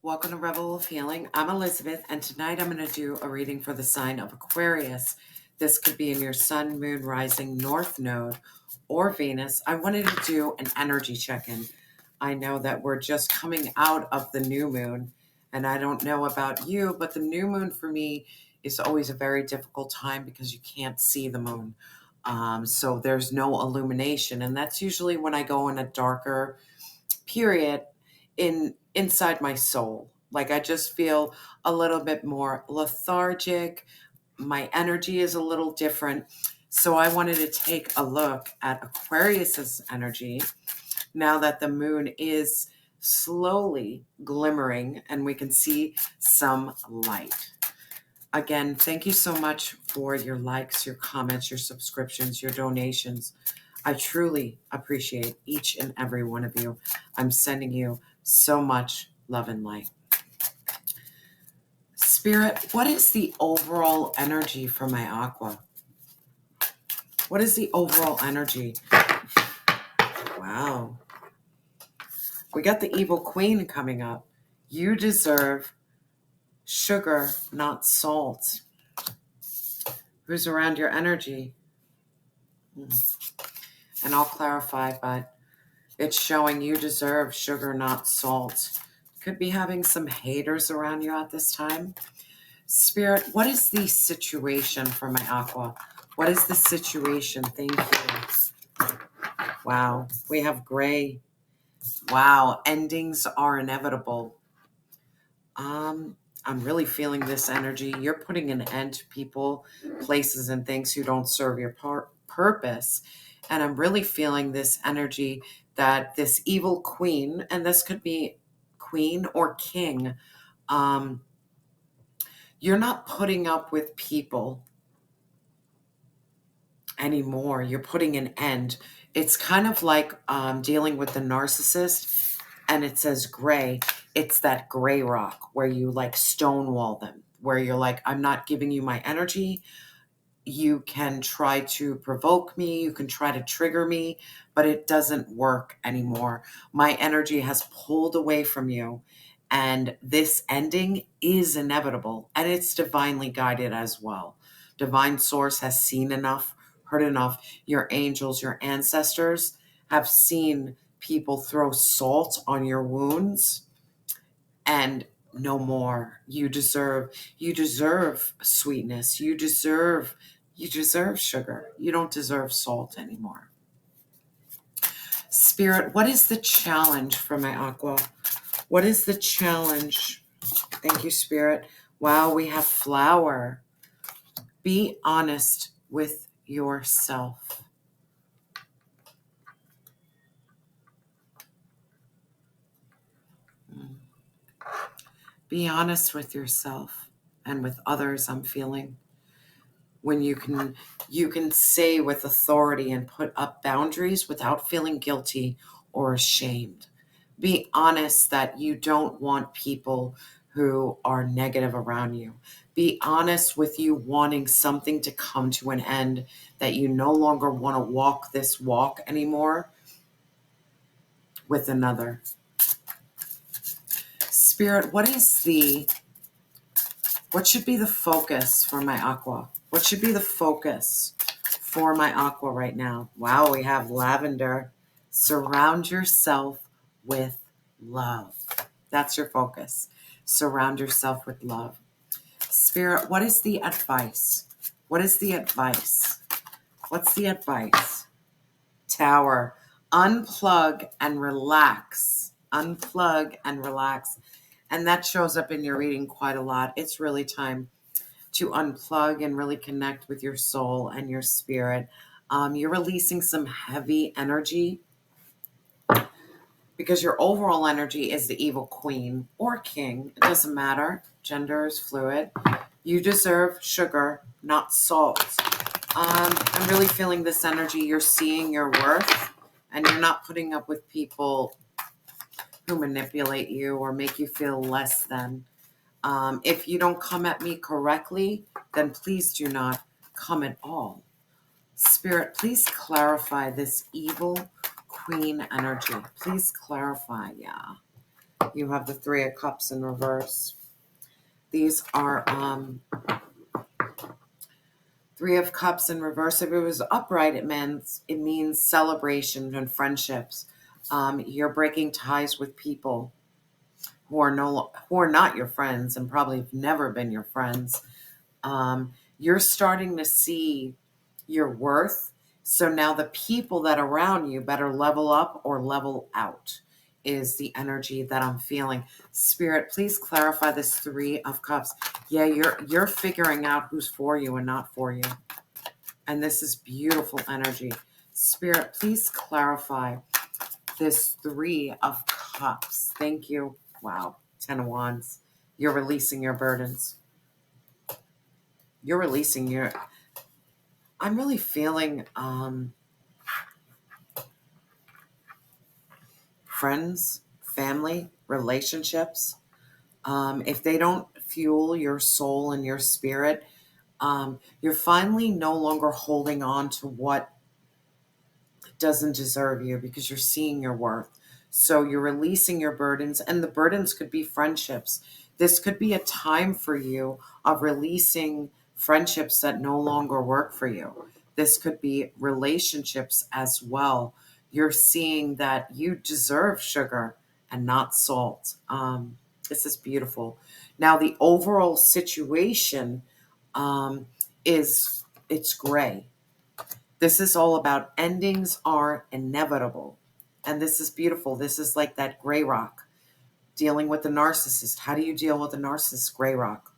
Welcome to Rebel of Healing. I'm Elizabeth, and tonight I'm going to do a reading for the sign of Aquarius. This could be in your Sun, Moon, Rising, North Node, or Venus. I wanted to do an energy check-in. I know that we're just coming out of the new moon, and I don't know about you, but the new moon for me is always a very difficult time because you can't see the moon. So there's no illumination, and that's usually when I go in a darker period inside my soul. Like I just feel a little bit more lethargic. My energy is a little different. So I wanted to take a look at Aquarius's energy now that the moon is slowly glimmering and we can see some light. Again, thank you so much for your likes, your comments, your subscriptions, your donations. I truly appreciate each and every one of you. I'm sending you so much love and light. Spirit, what is the overall energy for my aqua? What is the overall energy? Wow. We got the evil queen coming up. You deserve sugar, not salt. Who's around your energy? And I'll clarify, but it's showing you deserve sugar, not salt. Could be having some haters around you at this time. Spirit, what is the situation for my aqua? What is the situation? Thank you. Wow, we have gray. Wow, endings are inevitable. I'm really feeling this energy. You're putting an end to people, places, and things who don't serve your purpose. And I'm really feeling this energy that this evil queen, and this could be queen or king, you're not putting up with people anymore. You're putting an end. It's kind of like dealing with the narcissist, and it says gray. It's that gray rock where you like stonewall them, where you're like, I'm not giving you my energy. You can try to provoke me. You can try to trigger me, but it doesn't work anymore. My energy has pulled away from you, and this ending is inevitable, and it's divinely guided as well. Divine source has seen enough, heard enough. Your angels, your ancestors have seen people throw salt on your wounds, and no more. You deserve sweetness. You deserve sugar. You don't deserve salt anymore. Spirit, what is the challenge for my aqua? What is the challenge? Thank you, Spirit. Wow, we have flower. Be honest with yourself. Be honest with yourself and with others. I'm feeling when you can say with authority and put up boundaries without feeling guilty or ashamed. Be honest that you don't want people who are negative around you. Be honest with you wanting something to come to an end, that you no longer want to walk this walk anymore with another. Spirit, what should be the focus for my aqua? What should be the focus for my aqua right now? Wow, we have lavender. Surround yourself with love. That's your focus. Surround yourself with love. Spirit, what is the advice? What is the advice? What's the advice? Tower. Unplug and relax. Unplug and relax. And that shows up in your reading quite a lot. It's really time to unplug and really connect with your soul and your spirit. You're releasing some heavy energy because your overall energy is the evil queen or king. It doesn't matter. Gender is fluid. You deserve sugar, not salt. I'm really feeling this energy. You're seeing your worth, and you're not putting up with people who manipulate you or make you feel less than. If you don't come at me correctly, then please do not come at all. Spirit, please clarify this evil queen energy. Please clarify, yeah. You have the Three of Cups in reverse. These are Three of Cups in reverse. If it was upright, it means celebration and friendships. You're breaking ties with people who are not your friends and probably have never been your friends. You're starting to see your worth. So now the people that are around you better level up or level out is the energy that I'm feeling. Spirit, please clarify this Three of Cups. Yeah, you're figuring out who's for you and not for you. And this is beautiful energy. Spirit, please clarify this Three of Cups. Thank you. Wow. 10 of Wands. You're releasing your burdens. You're releasing your... I'm really feeling friends, family, relationships. If they don't fuel your soul and your spirit, you're finally no longer holding on to what doesn't deserve you because you're seeing your worth. So you're releasing your burdens, and the burdens could be friendships. This could be a time for you of releasing friendships that no longer work for you. This could be relationships as well. You're seeing that you deserve sugar and not salt. This is beautiful. Now, the overall situation is it's gray. This is all about endings are inevitable. And this is beautiful. This is like that gray rock. Dealing with the narcissist. How do you deal with the narcissist? Gray rock.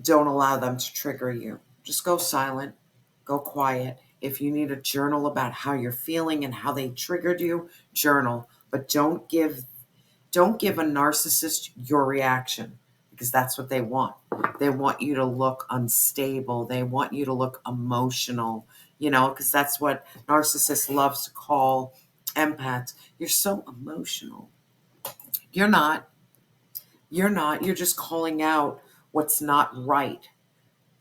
Don't allow them to trigger you. Just go silent. Go quiet. If you need a journal about how you're feeling and how they triggered you, journal. But don't give a narcissist your reaction, because that's what they want. They want you to look unstable. They want you to look emotional, because that's what narcissists loves to call empaths. You're so emotional. You're not. You're not. You're just calling out what's not right.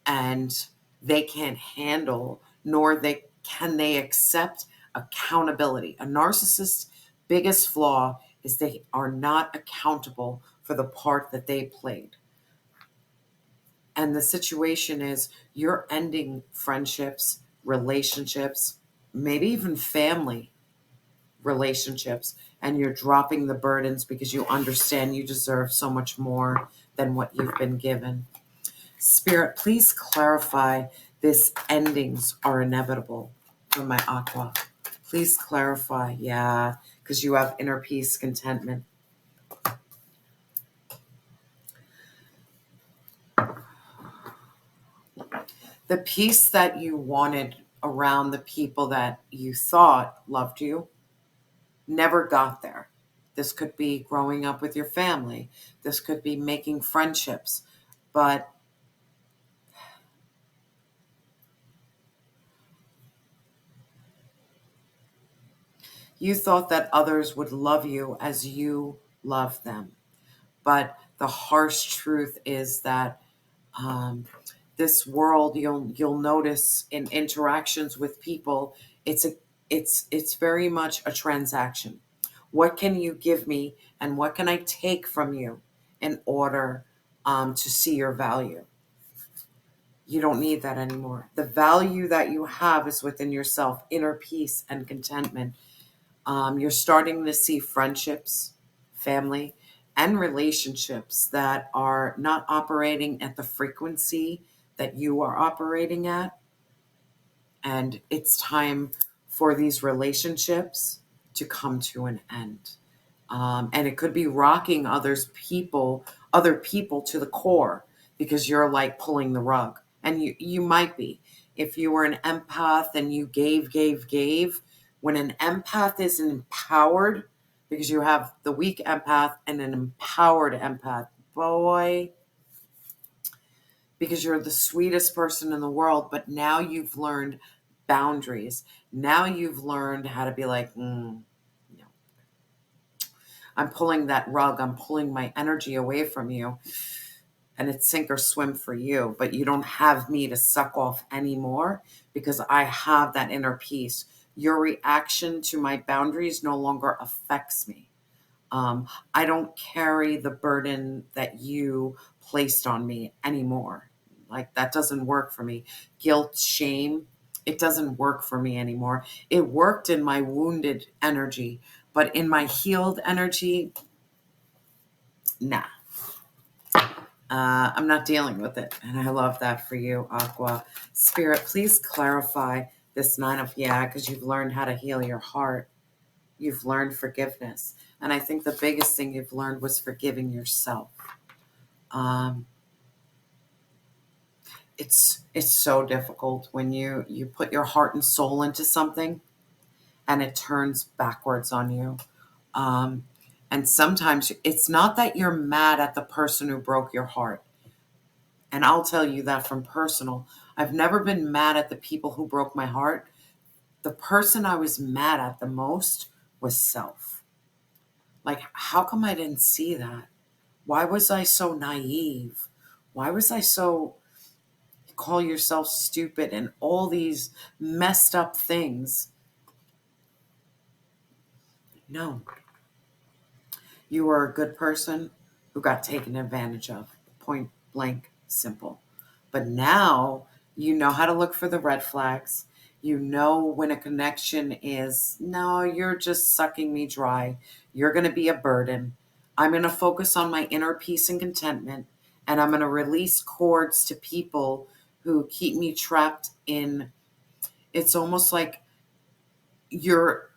And they can't handle, nor can they accept accountability. A narcissist's biggest flaw is they are not accountable for the part that they played. And the situation is you're ending friendships, relationships, maybe even family relationships, and you're dropping the burdens because you understand you deserve so much more than what you've been given. Spirit, please clarify this endings are inevitable for my aqua. Please clarify. Yeah, because you have inner peace, contentment. The peace that you wanted around the people that you thought loved you never got there. This could be growing up with your family. This could be making friendships. But you thought that others would love you as you love them. But the harsh truth is that this world, you'll notice in interactions with people, it's very much a transaction. What can you give me, and what can I take from you in order to see your value? You don't need that anymore. The value that you have is within yourself, inner peace and contentment. You're starting to see friendships, family, and relationships that are not operating at the frequency that you are operating at. And it's time for these relationships to come to an end. And it could be rocking other people to the core because you're like pulling the rug. And you might be. If you were an empath and you gave, when an empath is empowered, because you have the weak empath and an empowered empath, boy, because you're the sweetest person in the world, but now you've learned boundaries. Now you've learned how to be like, no, I'm pulling that rug. I'm pulling my energy away from you. And it's sink or swim for you. But you don't have me to suck off anymore because I have that inner peace. Your reaction to my boundaries no longer affects me. I don't carry the burden that you placed on me anymore. Like, that doesn't work for me. Guilt, shame, it doesn't work for me anymore. It worked in my wounded energy, but in my healed energy, nah. I'm not dealing with it. And I love that for you, Aqua. Spirit, please clarify this nine of, yeah, because you've learned how to heal your heart. You've learned forgiveness. And I think the biggest thing you've learned was forgiving yourself. Um, it's so difficult when you put your heart and soul into something and it turns backwards on you. Um, and sometimes it's not that you're mad at the person who broke your heart. And I'll tell you that from personal. I've never been mad at the people who broke my heart. The person I was mad at the most was self. Like, how come I didn't see that? Why was I so naive? Why was I so call yourself stupid and all these messed up things? No, you were a good person who got taken advantage of. Point blank, simple. But now you know how to look for the red flags. You know when a connection is, no, you're just sucking me dry. You're going to be a burden. I'm going to focus on my inner peace and contentment. And I'm going to release cords to people who keep me trapped in. It's almost like you're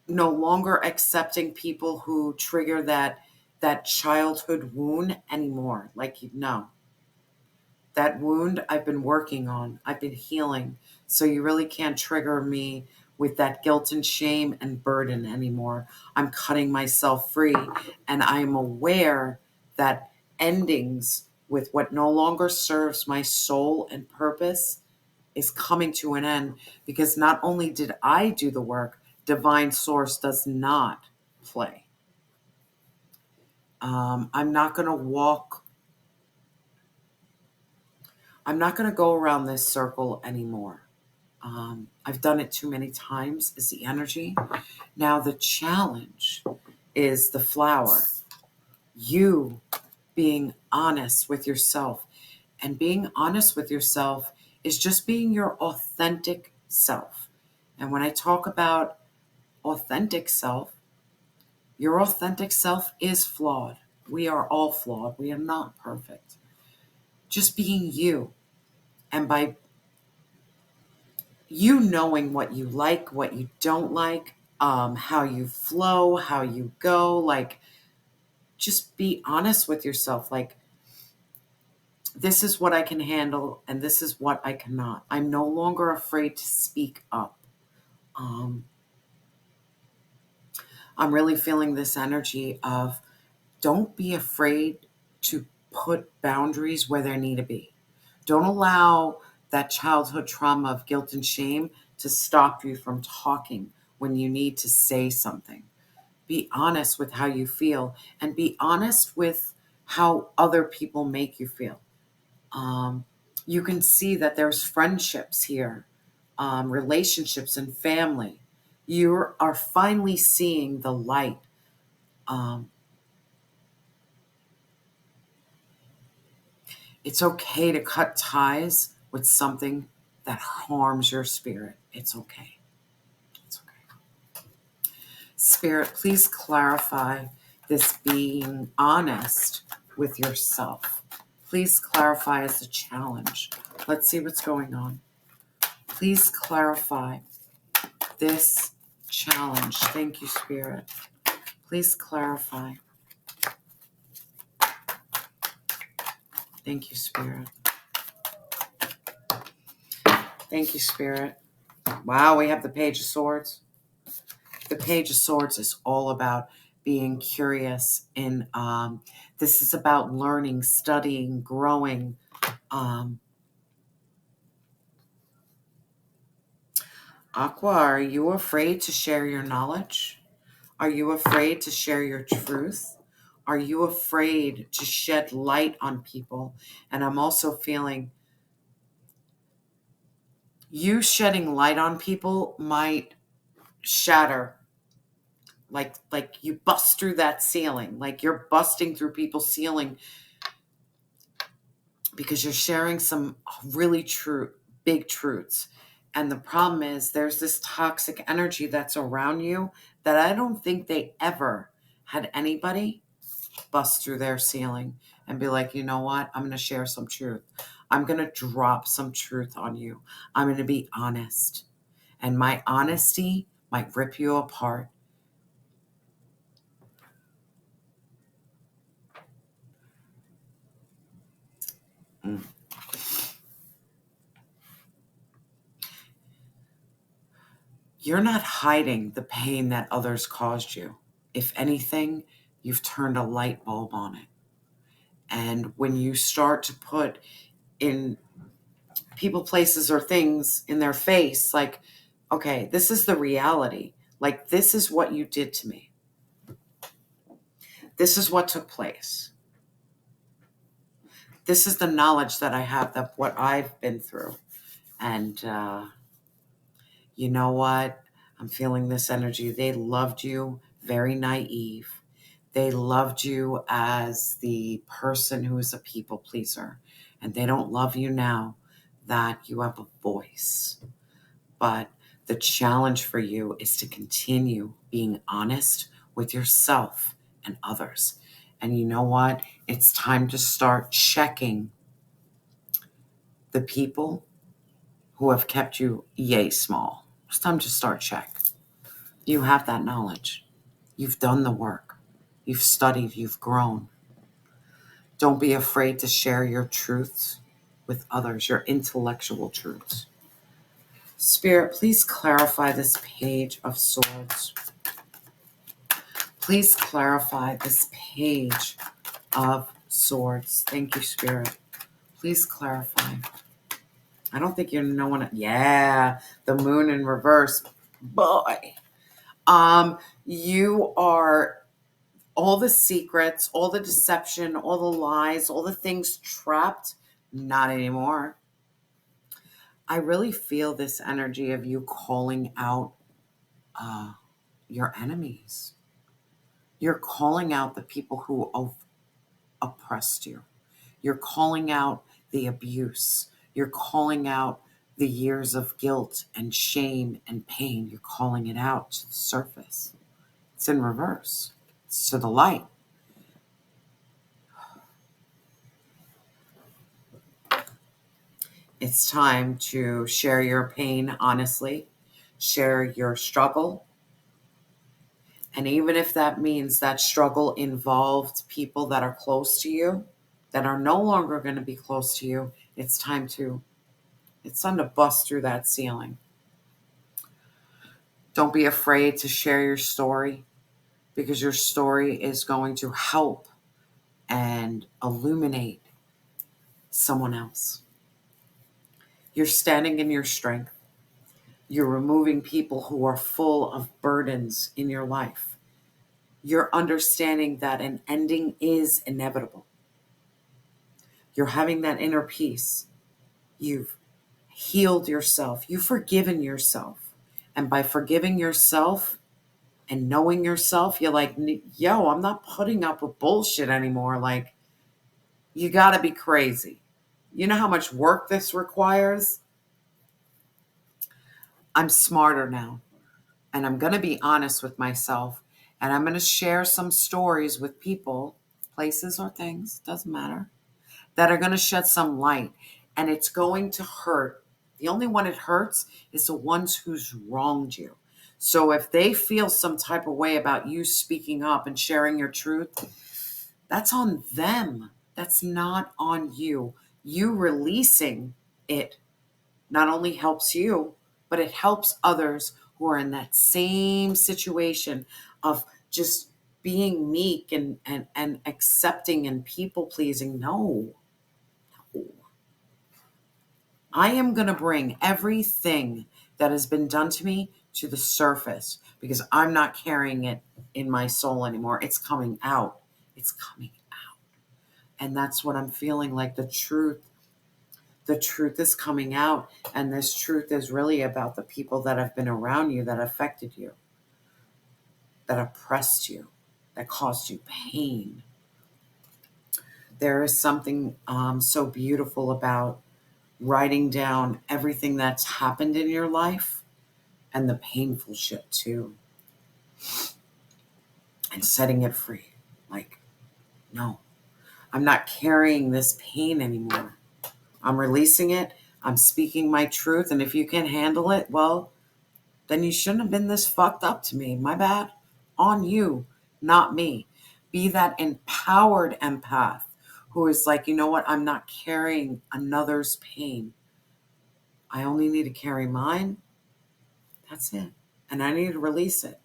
no longer accepting people who trigger that childhood wound anymore. Like, no, that wound I've been working on, I've been healing. So you really can't trigger me with that guilt and shame and burden anymore. I'm cutting myself free, and I'm aware that endings with what no longer serves my soul and purpose is coming to an end, because not only did I do the work, divine source does not play. I'm not going to walk. I'm not going to go around this circle anymore. I've done it too many times, is the energy. Now the challenge is the flower. You being honest with yourself. And being honest with yourself is just being your authentic self. And when I talk about authentic self, your authentic self is flawed. We are all flawed. We are not perfect. Just being you. And by you knowing what you like, what you don't like, how you flow, how you go, like, just be honest with yourself. Like, this is what I can handle and this is what I cannot. I'm no longer afraid to speak up. Um, I'm really feeling this energy of don't be afraid to put boundaries where there need to be. Don't allow that childhood trauma of guilt and shame to stop you from talking when you need to say something. Be honest with how you feel and be honest with how other people make you feel. Um, you can see that there's friendships here, relationships and family. You are finally seeing the light. Um, it's okay to cut ties with something that harms your spirit. It's okay. It's okay. Spirit, please clarify this being honest with yourself. Please clarify as a challenge. Let's see what's going on. Please clarify this challenge. Thank you, Spirit. Please clarify. Thank you, Spirit. Thank you, Spirit. Wow, we have the Page of Swords. The Page of Swords is all about being curious. This is about learning, studying, growing. Aqua, are you afraid to share your knowledge? Are you afraid to share your truth? Are you afraid to shed light on people? And I'm also feeling you shedding light on people might shatter, like you bust through that ceiling, like you're busting through people's ceiling because you're sharing some really true big truths. And the problem is there's this toxic energy that's around you that I don't think they ever had anybody bust through their ceiling and be like, you know what? I'm going to share some truth. I'm going to drop some truth on you. I'm going to be honest. And my honesty might rip you apart. Mm. You're not hiding the pain that others caused you. If anything, you've turned a light bulb on it. And when you start to put in people, places, or things in their face, like, okay, this is the reality. Like, this is what you did to me. This is what took place. This is the knowledge that I have, that what I've been through. And you know what? I'm feeling this energy. They loved you very naive. They loved you as the person who is a people pleaser. And they don't love you now that you have a voice. But the challenge for you is to continue being honest with yourself and others. And you know what? It's time to start checking the people who have kept you yay small. It's time to start check. You have that knowledge. You've done the work. You've studied. You've grown. Don't be afraid to share your truths with others, your intellectual truths. Spirit, please clarify this page of swords. Please clarify this page of swords. Thank you, Spirit. Please clarify. I don't think you know what. Yeah, the moon in reverse. Boy. You are all the secrets, all the deception, all the lies, all the things trapped. Not anymore. I really feel this energy of you calling out your enemies. You're calling out the people who oppressed you. You're calling out the abuse. You're calling out the years of guilt and shame and pain. You're calling it out to the surface. It's in reverse. It's to the light. It's time to share your pain honestly, share your struggle. And even if that means that struggle involved people that are close to you, that are no longer going to be close to you, it's time to bust through that ceiling. Don't be afraid to share your story, because your story is going to help and illuminate someone else. You're standing in your strength. You're removing people who are full of burdens in your life. You're understanding that an ending is inevitable. You're having that inner peace. You've healed yourself. You've forgiven yourself. And by forgiving yourself and knowing yourself, you're like, yo, I'm not putting up with bullshit anymore. Like, you got to be crazy. You know how much work this requires? I'm smarter now. And I'm going to be honest with myself. And I'm going to share some stories with people, places, or things, doesn't matter, that are going to shed some light. And it's going to hurt. The only one it hurts is the ones who's wronged you. So if they feel some type of way about you speaking up and sharing your truth, that's on them. That's not on you. You releasing it not only helps you, but it helps others who are in that same situation of just being meek and accepting and people pleasing. No. I am going to bring everything that has been done to me to the surface, because I'm not carrying it in my soul anymore. It's coming out. It's coming out. And that's what I'm feeling like. The truth The truth is coming out, and this truth is really about the people that have been around you that affected you, that oppressed you, that caused you pain. There is something so beautiful about writing down everything that's happened in your life and the painful shit too, and setting it free. Like, no, I'm not carrying this pain anymore. I'm releasing it. I'm speaking my truth. And if you can't handle it, well, then you shouldn't have been this fucked up to me. My bad. On you, not me. Be that empowered empath who is like, you know what? I'm not carrying another's pain. I only need to carry mine. That's it. And I need to release it.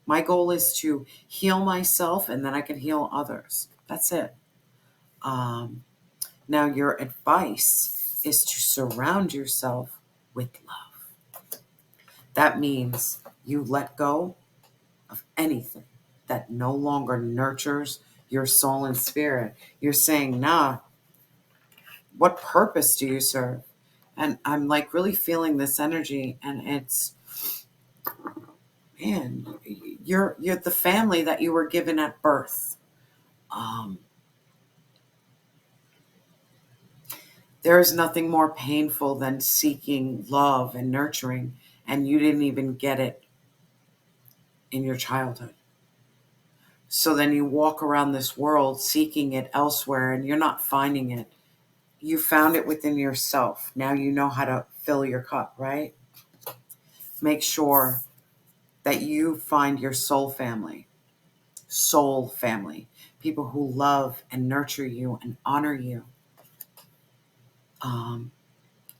My goal is to heal myself and then I can heal others. That's it. Now, your advice is to surround yourself with love. That means you let go of anything that no longer nurtures your soul and spirit. You're saying, nah, what purpose do you serve? And I'm like really feeling this energy, and it's, man, you're the family that you were given at birth. Um, there is nothing more painful than seeking love and nurturing, and you didn't even get it in your childhood. So then you walk around this world seeking it elsewhere, and you're not finding it. You found it within yourself. Now you know how to fill your cup, right? Make sure that you find your soul family, people who love and nurture you and honor you.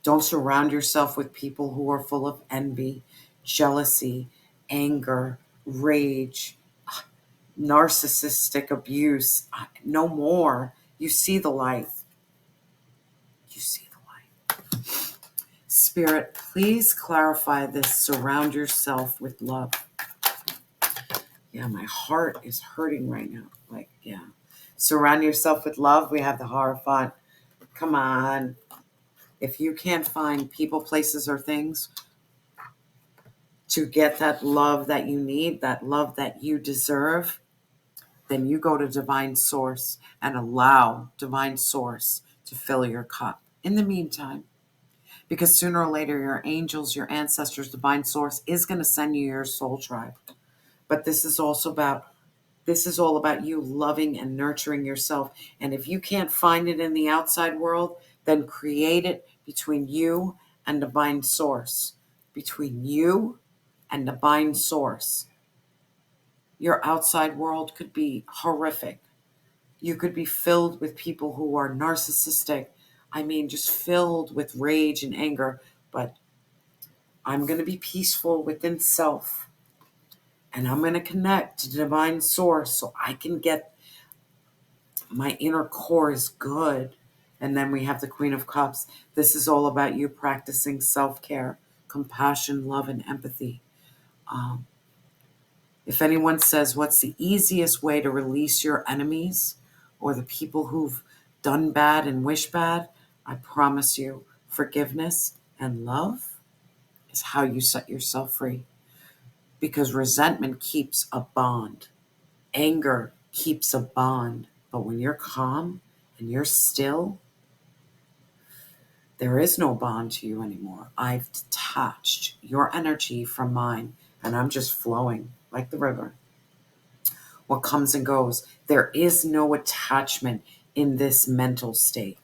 Don't surround yourself with people who are full of envy, jealousy, anger, rage, narcissistic abuse. No more. You see the light. You see the light. Spirit, please clarify this. Surround yourself with love. Yeah, my heart is hurting right now. Like, yeah. Surround yourself with love. We have the Hierophant. Come on. If you can't find people, places, or things to get that love that you need, that love that you deserve, then you go to Divine Source and allow Divine Source to fill your cup. In the meantime, because sooner or later, your angels, your ancestors, Divine Source is going to send you your soul tribe. But this is all about you loving and nurturing yourself. And if you can't find it in the outside world, then create it between you and Divine Source. Between you and Divine Source. Your outside world could be horrific. You could be filled with people who are narcissistic. I mean, just filled with rage and anger. But I'm going to be peaceful within self. And I'm going to connect to Divine Source so I can get my inner core is good. And then we have the Queen of Cups. This is all about you practicing self-care, compassion, love, and empathy. If anyone says, what's the easiest way to release your enemies or the people who've done bad and wish bad, I promise you, forgiveness and love is how you set yourself free. Because resentment keeps a bond. Anger keeps a bond. But when you're calm and you're still, there is no bond to you anymore. I've detached your energy from mine, and I'm just flowing like the river. What comes and goes. There is no attachment in this mental state.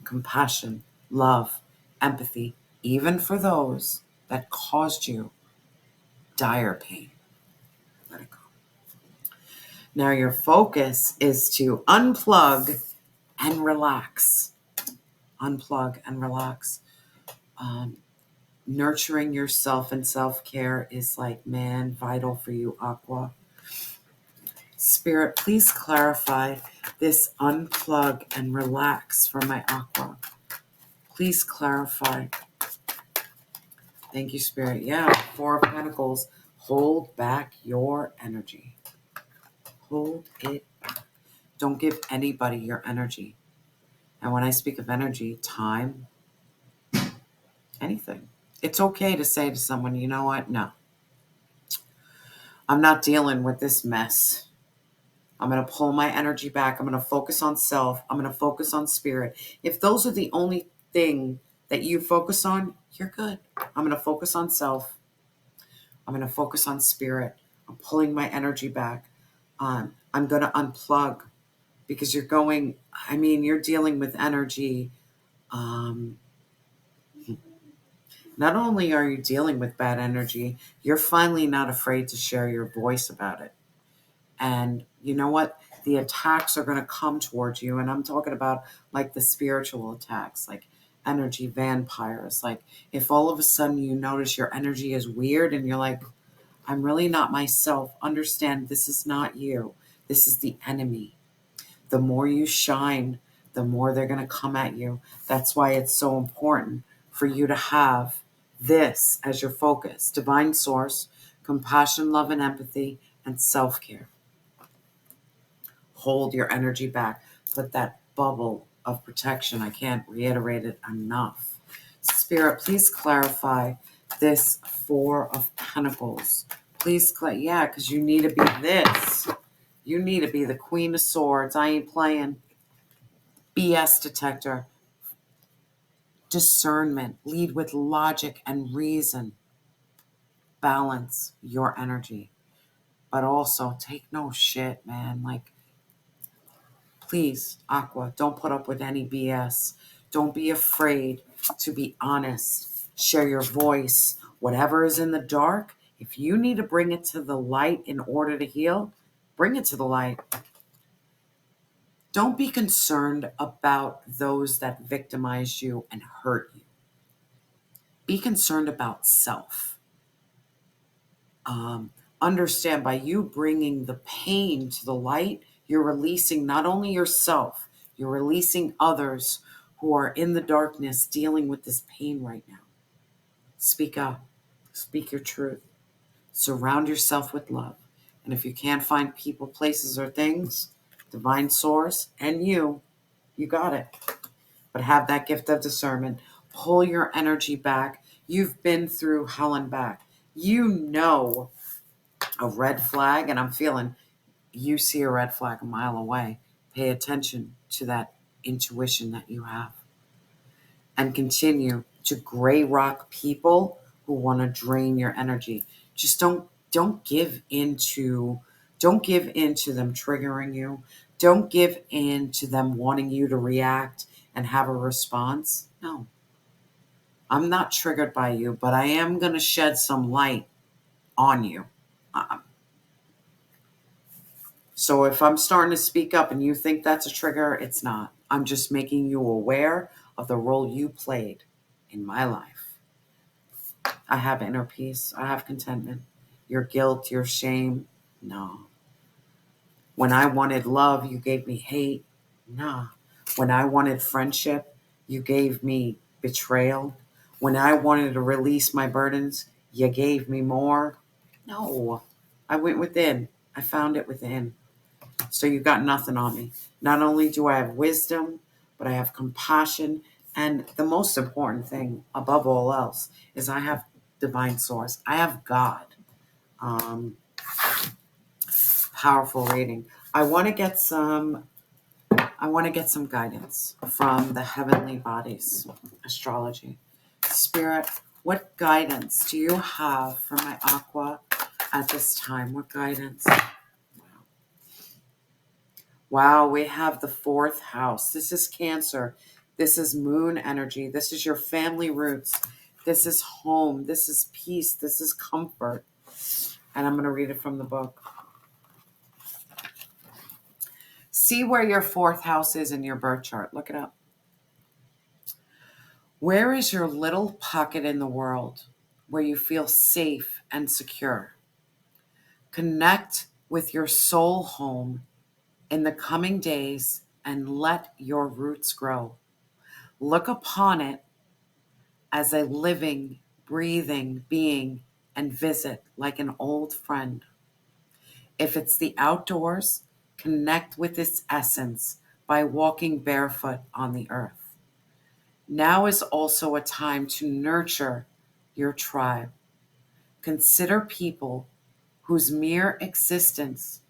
Compassion, love, empathy, even for those that caused you dire pain. Let it go. Now your focus is to unplug and relax. Unplug and relax. Nurturing yourself and self-care is like, man, vital for you, Aqua. Spirit, please clarify this unplug and relax for my Aqua. Please clarify. Thank you, Spirit. Yeah, Four of Pentacles. Hold back your energy. Hold it back. Don't give anybody your energy. And when I speak of energy, time, anything. It's okay to say to someone, you know what? No, I'm not dealing with this mess. I'm going to pull my energy back. I'm going to focus on self. I'm going to focus on spirit. If those are the only thing that you focus on, you're good. I'm going to focus on self. I'm going to focus on spirit. I'm pulling my energy back. I'm going to unplug because you're dealing with energy. Um, Not only are you dealing with bad energy, you're finally not afraid to share your voice about it. And you know what? The attacks are going to come towards you. And I'm talking about like the spiritual attacks, like energy vampires. Like if all of a sudden you notice your energy is weird and you're like, I'm really not myself, understand this is not you. This is the enemy. The more you shine, the more they're going to come at you. That's why it's so important for you to have this as your focus: divine source, compassion, love, and empathy, and self care. Hold your energy back. Put that bubble of protection. I can't reiterate it enough. Spirit, please clarify this Four of Pentacles. Please, yeah, because you need to be this. You need to be the Queen of Swords. I ain't playing. BS detector. Discernment. Lead with logic and reason. Balance your energy. But also take no shit, man. Like, please, Aqua, don't put up with any BS. Don't be afraid to be honest. Share your voice. Whatever is in the dark, if you need to bring it to the light in order to heal, bring it to the light. Don't be concerned about those that victimize you and hurt you. Be concerned about self. Understand, by you bringing the pain to the light, you're releasing not only yourself, you're releasing others who are in the darkness dealing with this pain right now. Speak up. Speak your truth. Surround yourself with love. And if you can't find people, places, or things, divine source and you got it. But have that gift of discernment. Pull your energy back. You've been through hell and back. You know a red flag, and I'm feeling you see a red flag a mile away. Pay attention to that intuition that you have. And continue to gray rock people who want to drain your energy. Just don't give into them triggering you. Don't give in to them wanting you to react and have a response. No. I'm not triggered by you, but I am going to shed some light on you. So if I'm starting to speak up and you think that's a trigger, it's not. I'm just making you aware of the role you played in my life. I have inner peace. I have contentment. Your guilt, your shame, no. When I wanted love, you gave me hate. Nah. When I wanted friendship, you gave me betrayal. When I wanted to release my burdens, you gave me more. No. I went within. I found it within. So you got nothing on me. Not only do I have wisdom, but I have compassion. And the most important thing above all else is I have divine source. I have God. Um, Powerful reading. I want to get some guidance from the heavenly bodies, astrology. Spirit, what guidance do you have for my Aqua at this time? What guidance? Wow, we have the fourth house. This is Cancer. This is moon energy. This is your family roots. This is home. This is peace. This is comfort. And I'm going to read it from the book. See where your fourth house is in your birth chart. Look it up. Where is your little pocket in the world where you feel safe and secure? Connect with your soul home in the coming days and let your roots grow. Look upon it as a living, breathing being and visit like an old friend. If it's the outdoors, connect with its essence by walking barefoot on the earth. Now is also a time to nurture your tribe. Consider people whose mere existence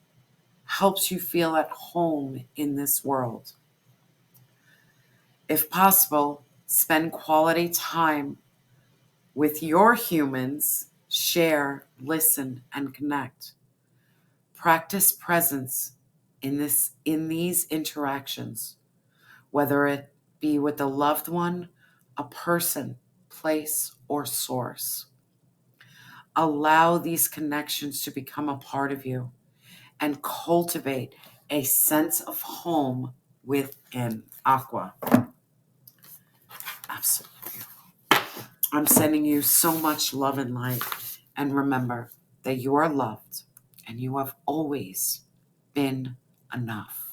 helps you feel at home in this world. If possible, spend quality time with your humans, share, listen, and connect. Practice presence in these interactions, whether it be with a loved one, a person, place, or source. Allow these connections to become a part of you and cultivate a sense of home within Aqua. Absolutely. I'm sending you so much love and light. And remember that you are loved and you have always been enough.